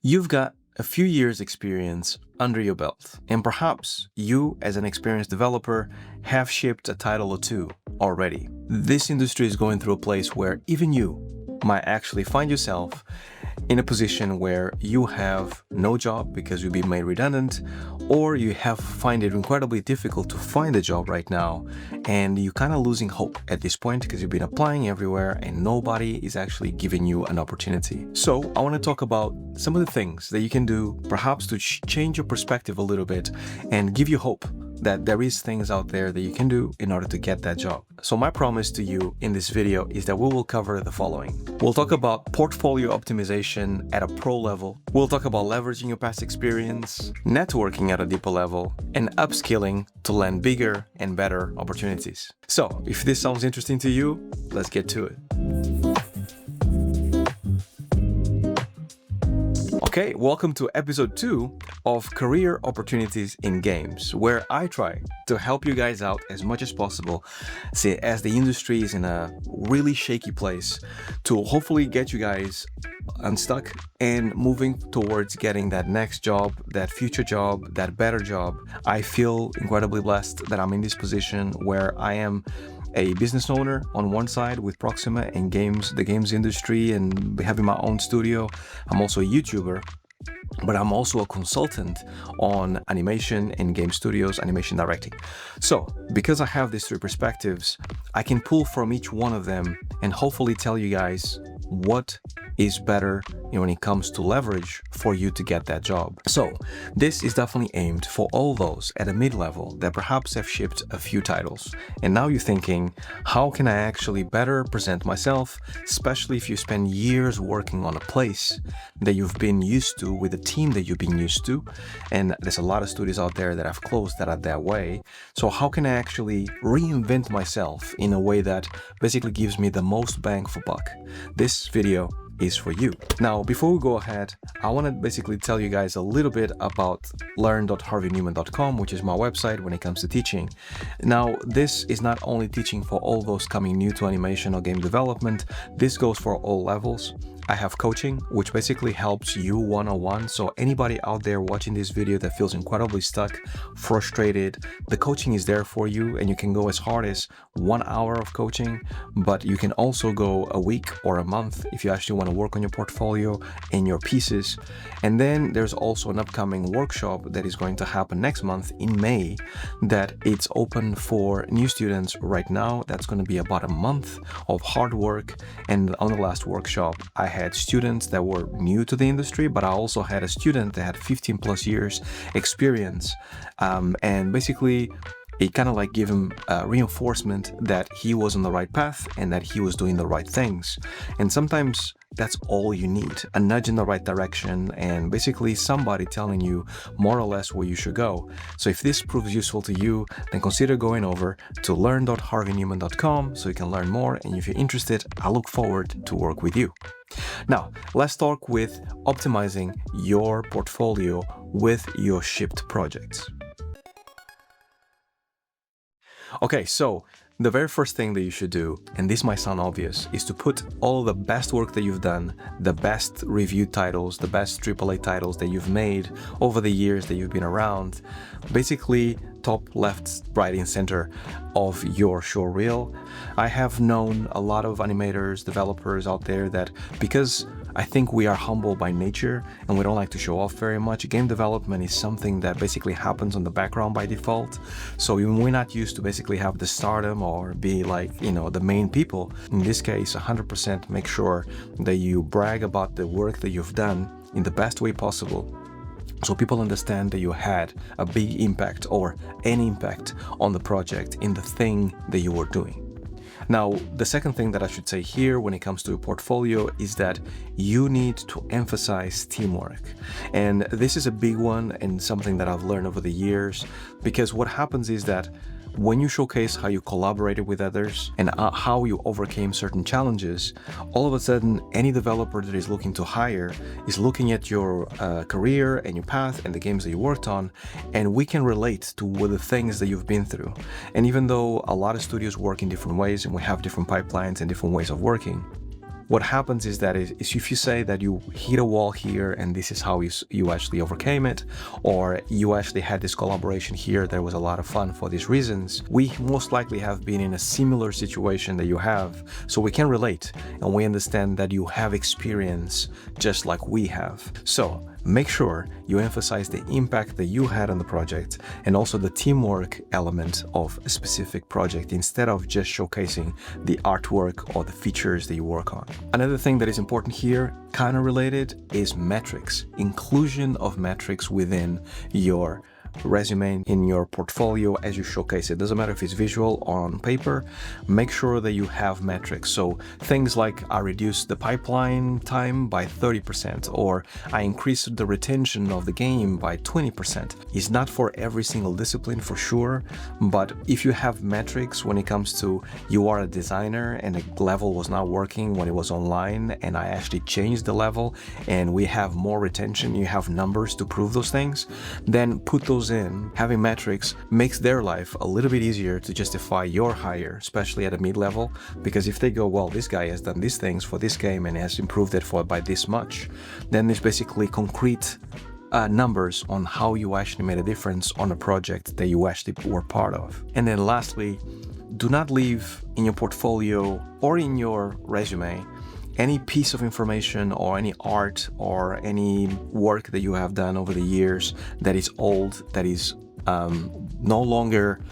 You've got a few years experience under your belt, and perhaps you, as an experienced developer, have shipped a title or two already. This industry is going through a place where even you might actually find yourself in a position where you have no job because you've been made redundant, or you have find it incredibly difficult to find a job right now, and you're kind of losing hope at this point because you've been applying everywhere and nobody is actually giving you an opportunity. So I want to talk about some of the things that you can do perhaps to change your perspective a little bit and give you hope that there is things out there that you can do in order to get that job. So my promise to you in this video is that we will cover the following. We'll talk about portfolio optimization at a pro level. We'll talk about leveraging your past experience, networking at a deeper level, and upskilling to land bigger and better opportunities. So if this sounds interesting to you, let's get to it. Okay, welcome to episode 2 of Career Opportunities in Games, where I try to help you guys out as much as possible, as the industry is in a really shaky place, to hopefully get you guys unstuck and moving towards getting that next job, that future job, that better job. I feel incredibly blessed that I'm in this position where I am a business owner on one side with Proxima and the games industry, and having my own studio. I'm also a YouTuber, but I'm also a consultant on animation and game studios, animation directing. So because I have these three perspectives, I can pull from each one of them and hopefully tell you guys what is better when it comes to leverage for you to get that job. So this is definitely aimed for all those at a mid-level that perhaps have shipped a few titles. And now you're thinking, how can I actually better present myself, especially if you spend years working on a place that you've been used to with a team that you've been used to. And there's a lot of studios out there that have closed that are that way. So how can I actually reinvent myself in a way that basically gives me the most bang for buck? This video is for you. Now, before we go ahead, I want to basically tell you guys a little bit about learn.harveynewman.com, which is my website when it comes to teaching. Now, this is not only teaching for all those coming new to animation or game development, this goes for all levels. I have coaching, which basically helps you one-on-one. So anybody out there watching this video that feels incredibly stuck, frustrated, the coaching is there for you, and you can go as hard as 1 hour of coaching, but you can also go a week or a month if you actually want to work on your portfolio and your pieces. And then there's also an upcoming workshop that is going to happen next month in May, that it's open for new students right now. That's going to be about a month of hard work. And on the last workshop, I had students that were new to the industry, but I also had a student that had 15 plus years experience, and basically it kind of like gave him reinforcement that he was on the right path and that he was doing the right things. And sometimes that's all you need, a nudge in the right direction, and basically somebody telling you more or less where you should go. So if this proves useful to you, then consider going over to learn.harveynewman.com so you can learn more. And if you're interested, I look forward to work with you. Now, let's talk with optimizing your portfolio with your shipped projects. Okay, so the very first thing that you should do, and this might sound obvious, is to put all the best work that you've done, the best reviewed titles, the best AAA titles that you've made over the years that you've been around, basically top left, right, and center of your show reel. I have known a lot of animators, developers out there that, because I think we are humble by nature and we don't like to show off very much, game development is something that basically happens on the background by default. So we're not used to basically have the stardom or be like, the main people. In this case, 100% make sure that you brag about the work that you've done in the best way possible, so people understand that you had a big impact or an impact on the project in the thing that you were doing. Now, the second thing that I should say here when it comes to a portfolio is that you need to emphasize teamwork. And this is a big one and something that I've learned over the years, because what happens is that when you showcase how you collaborated with others and how you overcame certain challenges, all of a sudden any developer that is looking to hire is looking at your career and your path and the games that you worked on, and we can relate to the things that you've been through. And even though a lot of studios work in different ways and we have different pipelines and different ways of working, what happens is that is if you say that you hit a wall here and this is how you actually overcame it, or you actually had this collaboration here, there was a lot of fun for these reasons, we most likely have been in a similar situation that you have, so we can relate and we understand that you have experience just like we have. So make sure you emphasize the impact that you had on the project and also the teamwork element of a specific project instead of just showcasing the artwork or the features that you work on. Another thing that is important here, kind of related, is metrics. Inclusion of metrics within your resume, in your portfolio as you showcase it. Doesn't matter if it's visual or on paper, make sure that you have metrics. So things like I reduced the pipeline time by 30%, or I increased the retention of the game by 20%. It's not for every single discipline for sure, but if you have metrics when it comes to you are a designer and the level was not working when it was online and I actually changed the level and we have more retention, you have numbers to prove those things, then put those in. Having metrics makes their life a little bit easier to justify your hire, especially at a mid-level, because if they go, well, this guy has done these things for this game and has improved it by this much, then there's basically concrete numbers on how you actually made a difference on a project that you actually were part of. And then lastly, do not leave in your portfolio or in your resume any piece of information or any art or any work that you have done over the years that is old, that is no longer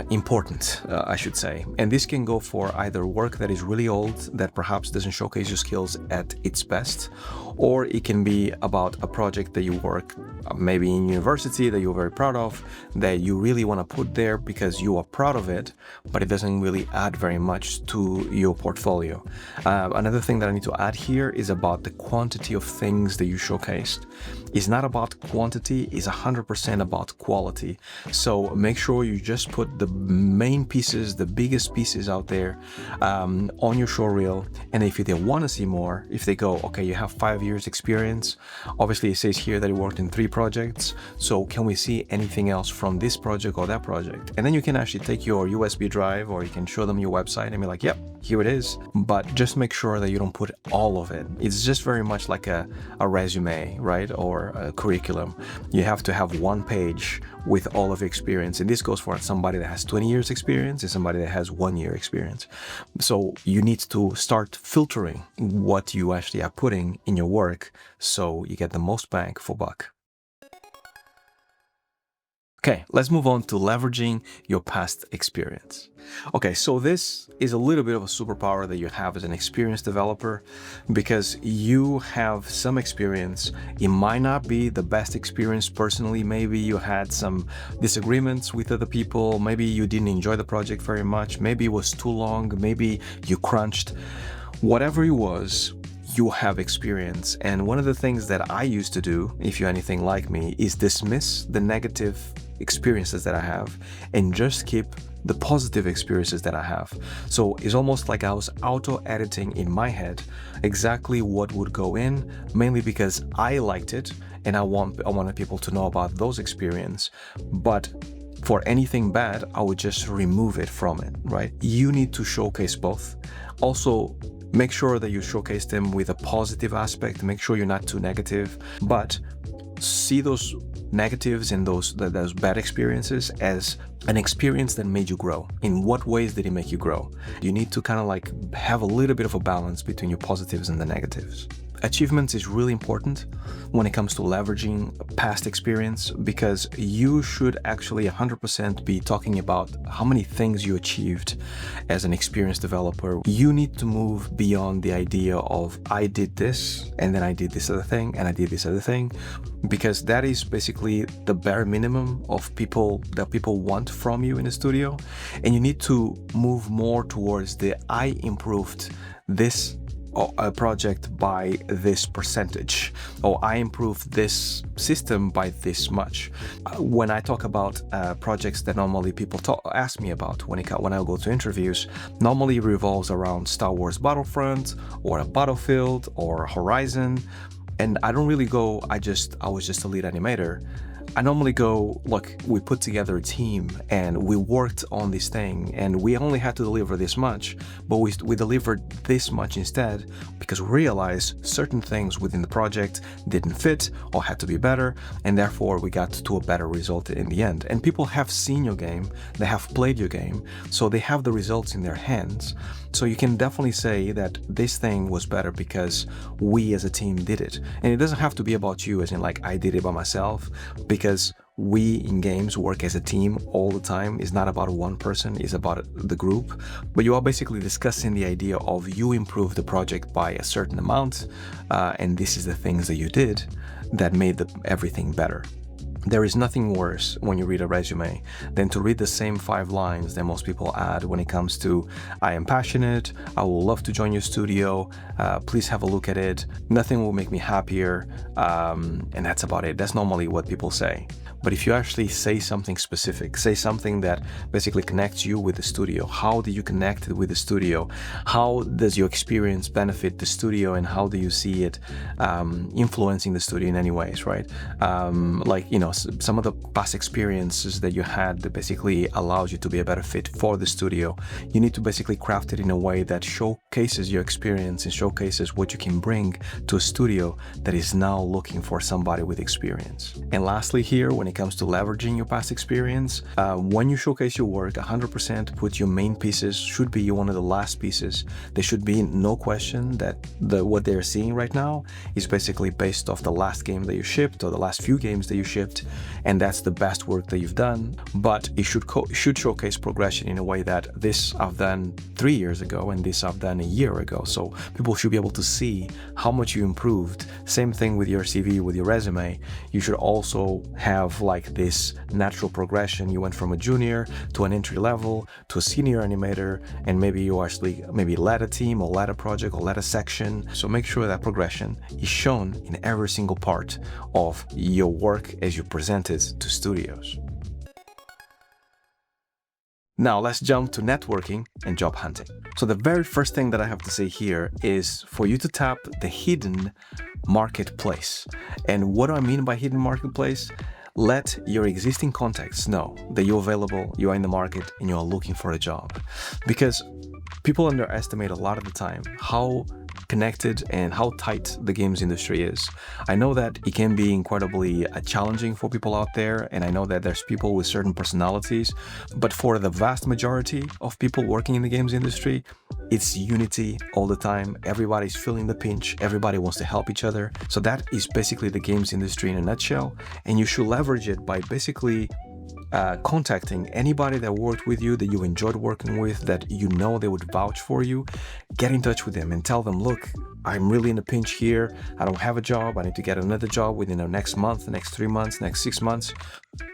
important, I should say. And this can go for either work that is really old, that perhaps doesn't showcase your skills at its best, or it can be about a project that you work maybe in university that you're very proud of, that you really want to put there because you are proud of it, but it doesn't really add very much to your portfolio. Another thing that I need to add here is about the quantity of things that you showcased. It's not about quantity, it's 100% about quality. So make sure you just put the main pieces, the biggest pieces out there on your show reel. And if they want to see more, if they go, okay, you have 5 years experience, obviously it says here that you worked in 3 projects, so can we see anything else from this project or that project? And then you can actually take your USB drive or you can show them your website and be like, yep, here it is. But just make sure that you don't put all of it. It's just very much like a resume, right? Or a curriculum. You have to have one page with all of your experience. And this goes for somebody that has 20 years experience and somebody that has 1 year experience. So you need to start filtering what you actually are putting in your work so you get the most bang for buck. Okay, let's move on to leveraging your past experience. Okay, so this is a little bit of a superpower that you have as an experienced developer because you have some experience. It might not be the best experience personally. Maybe you had some disagreements with other people. Maybe you didn't enjoy the project very much. Maybe it was too long. Maybe you crunched. Whatever it was, you have experience. And one of the things that I used to do, if you're anything like me, is dismiss the negative experiences that I have and just keep the positive experiences that I have. So it's almost like I was auto-editing in my head exactly what would go in, mainly because I liked it and I wanted people to know about those experiences. But for anything bad, I would just remove it from it, right? You need to showcase both. Also, make sure that you showcase them with a positive aspect. Make sure you're not too negative, but see those negatives and those bad experiences as an experience that made you grow. In what ways did it make you grow? You need to kind of like have a little bit of a balance between your positives and the negatives. Achievements is really important when it comes to leveraging past experience because you should actually 100% be talking about how many things you achieved as an experienced developer. You need to move beyond the idea of I did this and then I did this other thing and I did this other thing, because that is basically the bare minimum of people want from you in the studio. And you need to move more towards the I improved this a project by this percentage, or I improved this system by this much. When I talk about projects that normally people ask me about when I go to interviews, normally revolves around Star Wars Battlefront or a Battlefield or Horizon. And I don't really go, I was just a lead animator. I normally go, look, we put together a team and we worked on this thing and we only had to deliver this much, but we delivered this much instead because we realized certain things within the project didn't fit or had to be better, and therefore we got to a better result in the end. And people have seen your game, they have played your game, so they have the results in their hands. So you can definitely say that this thing was better because we as a team did it. And it doesn't have to be about you as in like I did it by myself, because we in games work as a team all the time. It's not about one person, it's about the group. But you are basically discussing the idea of you improve the project by a certain amount, and this is the things that you did that made everything better. There is nothing worse when you read a resume than to read the same 5 lines that most people add when it comes to, I am passionate, I will love to join your studio, please have a look at it, nothing will make me happier, and that's about it. That's normally what people say. But if you actually say something specific, say something that basically connects you with the studio, how do you connect with the studio? How does your experience benefit the studio, and how do you see it influencing the studio in any ways, right? Like, you know, some of the past experiences that you had that basically allows you to be a better fit for the studio. You need to basically craft it in a way that showcases your experience and showcases what you can bring to a studio that is now looking for somebody with experience. And lastly here, when it comes to leveraging your past experience, when you showcase your work, 100% put your main pieces should be one of the last pieces. There should be no question that what they're seeing right now is basically based off the last game that you shipped or the last few games that you shipped, and that's the best work that you've done. But it should showcase progression in a way that this I've done 3 years ago and this I've done a year ago. So people should be able to see how much you improved. Same thing with your CV, with your resume. You should also have like this natural progression. You went from a junior to an entry level to a senior animator, and maybe you actually led a team or led a project or led a section. So make sure that progression is shown in every single part of your work as you present it to studios. Now let's jump to networking and job hunting. So the very first thing that I have to say here is for you to tap the hidden marketplace. And what do I mean by hidden marketplace? Let your existing contacts know that you're available, you are in the market, and you are looking for a job. Because people underestimate a lot of the time how connected and how tight the games industry is. I know that it can be incredibly challenging for people out there, and I know that there's people with certain personalities, but for the vast majority of people working in the games industry, it's unity all the time. Everybody's feeling the pinch, everybody wants to help each other. So that is basically the games industry in a nutshell, and you should leverage it by basically contacting anybody that worked with you, that you enjoyed working with, that you know they would vouch for you. Get in touch with them and tell them, look, I'm really in a pinch here. I don't have a job. I need to get another job within the next month, the next 3 months, next 6 months.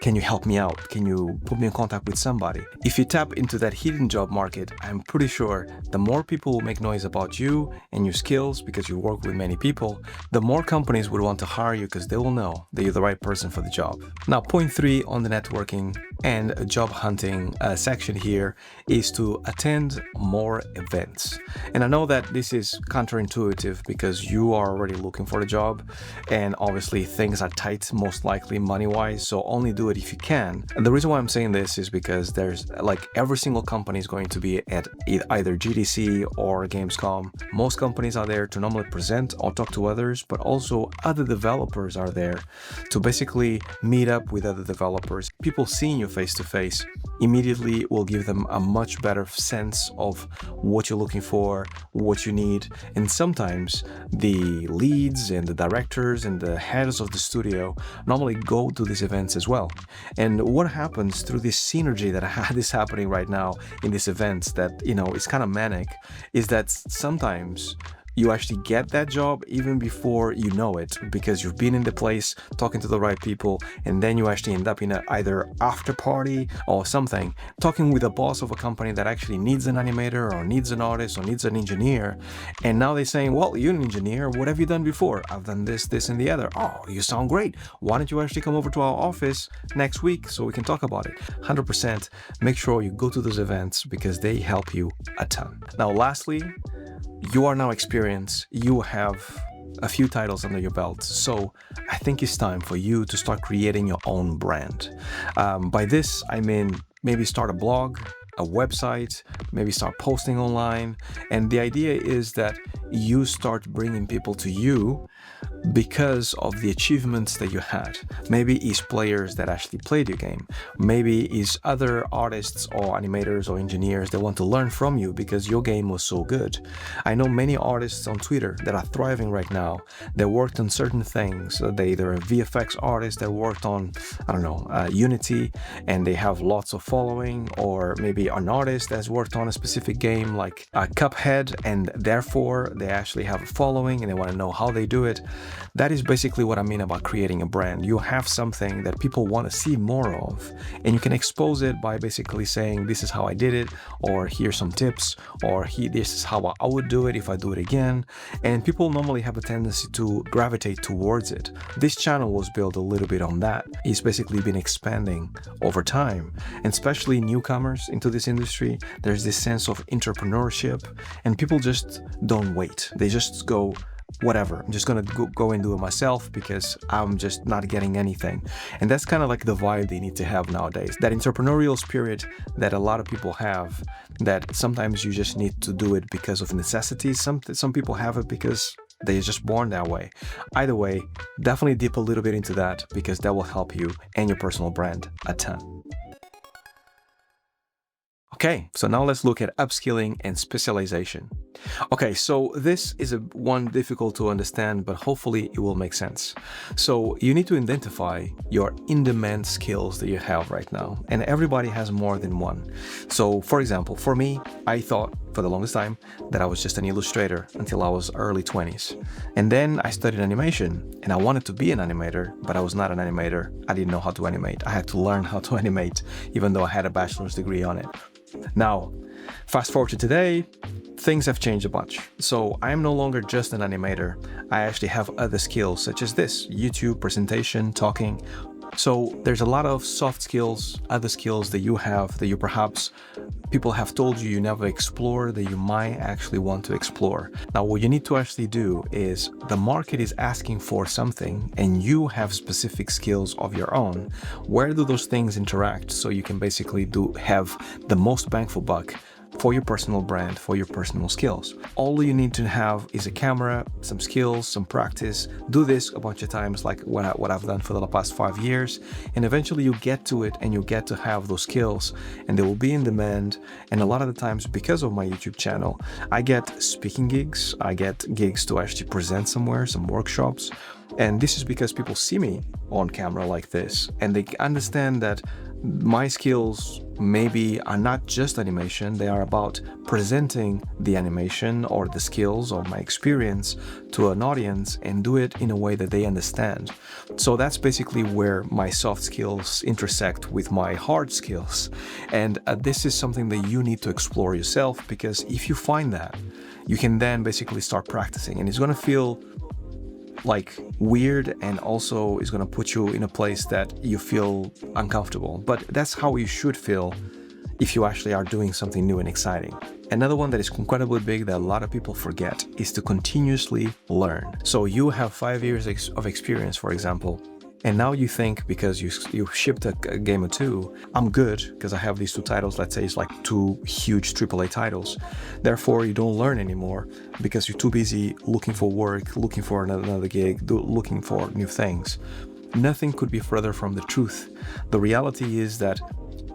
Can you help me out? Can you put me in contact with somebody? If you tap into that hidden job market, I'm pretty sure the more people will make noise about you and your skills because you work with many people, the more companies would want to hire you because they will know that you're the right person for the job. Now, point 3 on the networking and job hunting section here is to attend more events. And I know that this is counterintuitive because you are already looking for a job, and obviously things are tight, most likely money-wise, so only do it if you can. And the reason why I'm saying this is because there's like every single company is going to be at either GDC or Gamescom. Most companies are there to normally present or talk to others, but also other developers are there to basically meet up with other developers. People seeing you face to face immediately will give them a much better sense of what you're looking for, what you need. And sometimes the leads and the directors and the heads of the studio normally go to these events as well. And what happens through this synergy that is happening right now in these events that, you know, it's kind of manic, is that sometimes you actually get that job even before you know it, because you've been in the place talking to the right people, and then you actually end up in a either after party or something, talking with the boss of a company that actually needs an animator or needs an artist or needs an engineer. And now they're saying, well, you're an engineer, what have you done before? I've done this, this, and the other. Oh, you sound great. Why don't you actually come over to our office next week so we can talk about it? 100% make sure you go to those events because they help you a ton. Now, lastly, you are now experienced, you have a few titles under your belt. So I think it's time for you to start creating your own brand. By this, I mean maybe start a blog, a website, maybe start posting online. And the idea is that you start bringing people to you because of the achievements that you had. Maybe it's players that actually played your game. Maybe it's other artists or animators or engineers that want to learn from you because your game was so good. I know many artists on Twitter that are thriving right now that worked on certain things. They either a VFX artist that worked on, I don't know, Unity, and they have lots of following, or maybe an artist that's worked on a specific game like Cuphead, and therefore they actually have a following and they want to know how they do it. That is basically what I mean about creating a brand. You have something that people want to see more of, and you can expose it by basically saying, this is how I did it, or here's some tips, or this is how I would do it if I do it again. And people normally have a tendency to gravitate towards it. This channel was built a little bit on that. It's basically been expanding over time, and especially newcomers into this industry. There's this sense of entrepreneurship, and people just don't wait. They just go, whatever, I'm just gonna go and do it myself because I'm just not getting anything. And that's kind of like the vibe they need to have nowadays, that entrepreneurial spirit that a lot of people have, that sometimes you just need to do it because of necessity. Some people have it because they're just born that way. Either way, definitely dip a little bit into that, because that will help you and your personal brand a ton. Okay, so now let's look at upskilling and specialization. Okay, so this is one difficult to understand, but hopefully it will make sense. So you need to identify your in-demand skills that you have right now, and everybody has more than one. So for example, for me, I thought for the longest time that I was just an illustrator until I was early 20s. And then I studied animation, and I wanted to be an animator, but I was not an animator. I didn't know how to animate. I had to learn how to animate, even though I had a bachelor's degree on it. Now, fast forward to today, things have changed a bunch. So I'm no longer just an animator. I actually have other skills such as this: YouTube, presentation, talking. So there's a lot of soft skills, other skills that you have that you perhaps people have told you never explore, that you might actually want to explore. Now, what you need to actually do is, the market is asking for something and you have specific skills of your own. Where do those things interact so you can basically have the most bang for buck for your personal brand, for your personal skills? All you need to have is a camera, some skills, some practice. Do this a bunch of times, like what I've done for the past 5 years, and eventually you get to it and you get to have those skills, and they will be in demand. And a lot of the times, because of my YouTube channel, I get speaking gigs, I get gigs to actually present somewhere, some workshops. And this is because people see me on camera like this, and they understand that my skills maybe are not just animation, they are about presenting the animation or the skills or my experience to an audience, and do it in a way that they understand. So that's basically where my soft skills intersect with my hard skills. And this is something that you need to explore yourself, because if you find that, you can then basically start practicing, and it's going to feel like weird, and also is going to put you in a place that you feel uncomfortable. But that's how you should feel if you actually are doing something new and exciting. Another one that is incredibly big that a lot of people forget is to continuously learn. So you have 5 years of experience, for example, and now you think because you shipped a game or two, I'm good because I have these 2 titles. Let's say it's like 2 huge AAA titles. Therefore, you don't learn anymore because you're too busy looking for work, looking for another gig, looking for new things. Nothing could be further from the truth. The reality is that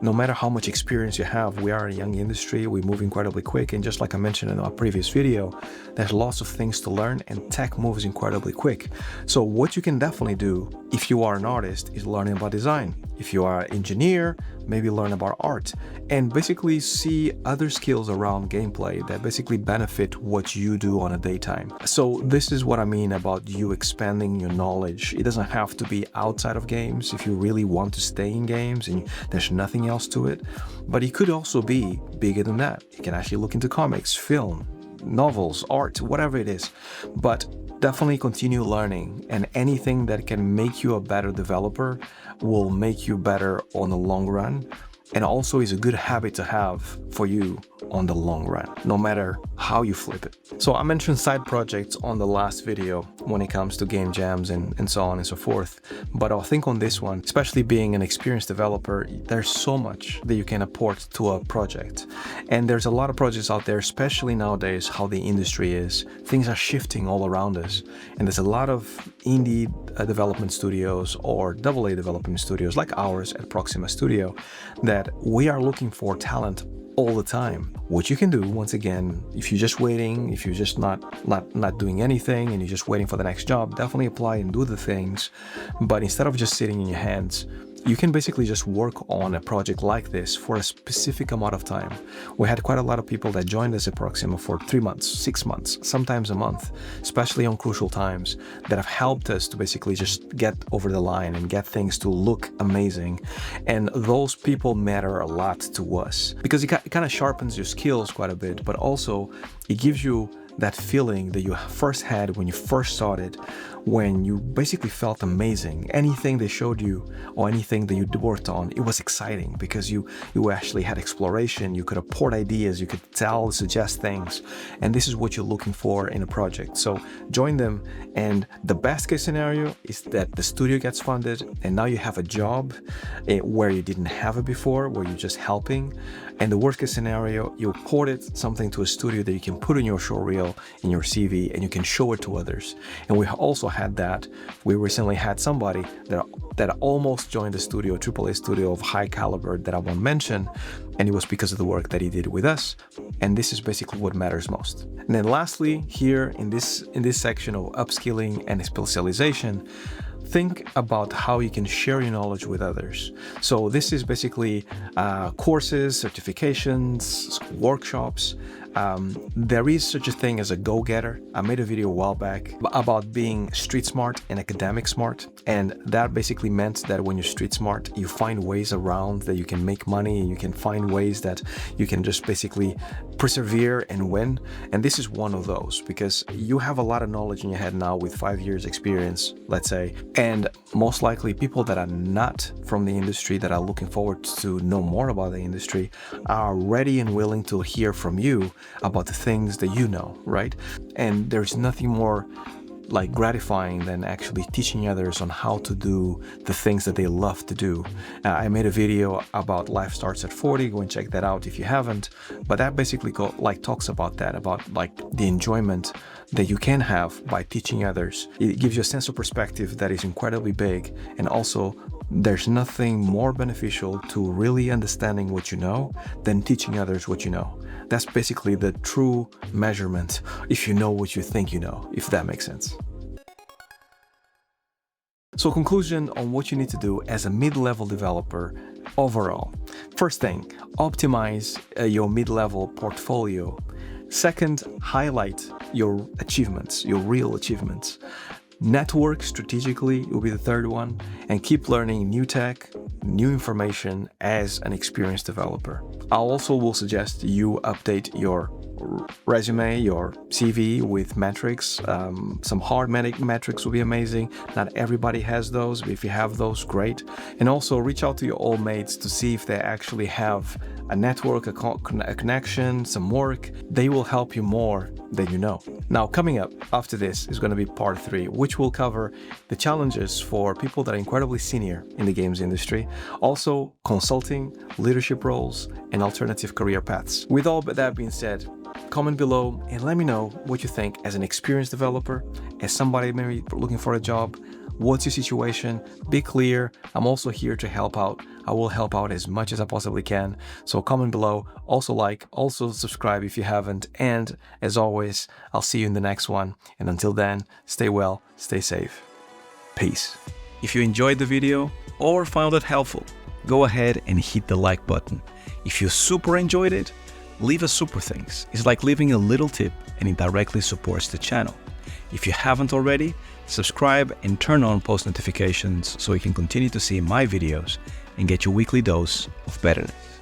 no matter how much experience you have, we are a young industry, we move incredibly quick, and just like I mentioned in our previous video, there's lots of things to learn, and tech moves incredibly quick. So what you can definitely do if you are an artist is learning about design. If you are an engineer, maybe learn about art, and basically see other skills around gameplay that basically benefit what you do on a daytime. So this is what I mean about you expanding your knowledge. It doesn't have to be outside of games if you really want to stay in games and there's nothing else to it, but it could also be bigger than that. You can actually look into comics, film, novels, art, whatever it is, but definitely continue learning, and anything that can make you a better developer will make you better on the long run. and also is a good habit to have for you on the long run, no matter how you flip it. So I mentioned side projects on the last video when it comes to game jams and so on and so forth, but I think on this one, especially being an experienced developer, there's so much that you can apport to a project. And there's a lot of projects out there, especially nowadays, how the industry is. Things are shifting all around us, and there's a lot of indie development studios or AA development studios like ours at Proxima Studio that we are looking for talent all the time. What you can do, once again, if you're just waiting, if you're just not doing anything and you're just waiting for the next job, definitely apply and do the things. But instead of just sitting in your hands, you can basically just work on a project like this for a specific amount of time. We had quite a lot of people that joined us at Proxima for 3 months, 6 months, sometimes a month, especially on crucial times, that have helped us to basically just get over the line and get things to look amazing. And those people matter a lot to us because it kind of sharpens your skills quite a bit, but also it gives you that feeling that you first had when you first started, when you basically felt amazing. Anything they showed you or anything that you worked on, it was exciting because you actually had exploration, you could apport ideas, you could suggest things, and this is what you're looking for in a project. So join them, and the best case scenario is that the studio gets funded and now you have a job where you didn't have it before, where you're just helping. And the worst case scenario, you ported something to a studio that you can put in your show reel, in your CV, and you can show it to others. And we also had that. We recently had somebody that almost joined a studio, AAA studio of high caliber that I won't mention, and it was because of the work that he did with us. And this is basically what matters most. And then lastly, here in this section of upskilling and specialization, think about how you can share your knowledge with others. So this is basically courses, certifications, workshops. There is such a thing as a go-getter. I made a video a while back about being street smart and academic smart. And that basically meant that when you're street smart, you find ways around that you can make money, and you can find ways that you can just basically persevere and win. And this is one of those, because you have a lot of knowledge in your head now with 5 years experience, let's say, and most likely people that are not from the industry that are looking forward to know more about the industry are ready and willing to hear from you about the things that you know, right? And there's nothing more like gratifying than actually teaching others on how to do the things that they love to do. I made a video about Life Starts at 40. Go and check that out if you haven't. But that basically talks about that, about like the enjoyment that you can have by teaching others. It gives you a sense of perspective that is incredibly big, and also there's nothing more beneficial to really understanding what you know than teaching others what you know. That's basically the true measurement if you know what you think you know, if that makes sense. So conclusion on what you need to do as a mid-level developer overall. First thing, optimize your mid-level portfolio. Second, highlight your achievements, your real achievements. Network strategically will be the third one, and keep learning new tech, new information as an experienced developer. I also will suggest you update your resume, your CV with metrics. Some hard metrics will be amazing. Not everybody has those, but if you have those, great. And also reach out to your old mates to see if they actually have a network, a connection, some work. They will help you more than you know. Now, coming up after this is going to be part 3, which will cover the challenges for people that are incredibly senior in the games industry, also consulting, leadership roles, and alternative career paths. With all that being said, comment below and let me know what you think as an experienced developer, as somebody maybe looking for a job. What's your situation? Be clear. I'm also here to help out. I will help out as much as I possibly can. So comment below, also like, also subscribe if you haven't. And as always, I'll see you in the next one. And until then, stay well, stay safe. Peace. If you enjoyed the video or found it helpful, go ahead and hit the like button. If you super enjoyed it, leave a super thanks. It's like leaving a little tip, and it directly supports the channel. If you haven't already, subscribe and turn on post notifications so you can continue to see my videos and get your weekly dose of betterness.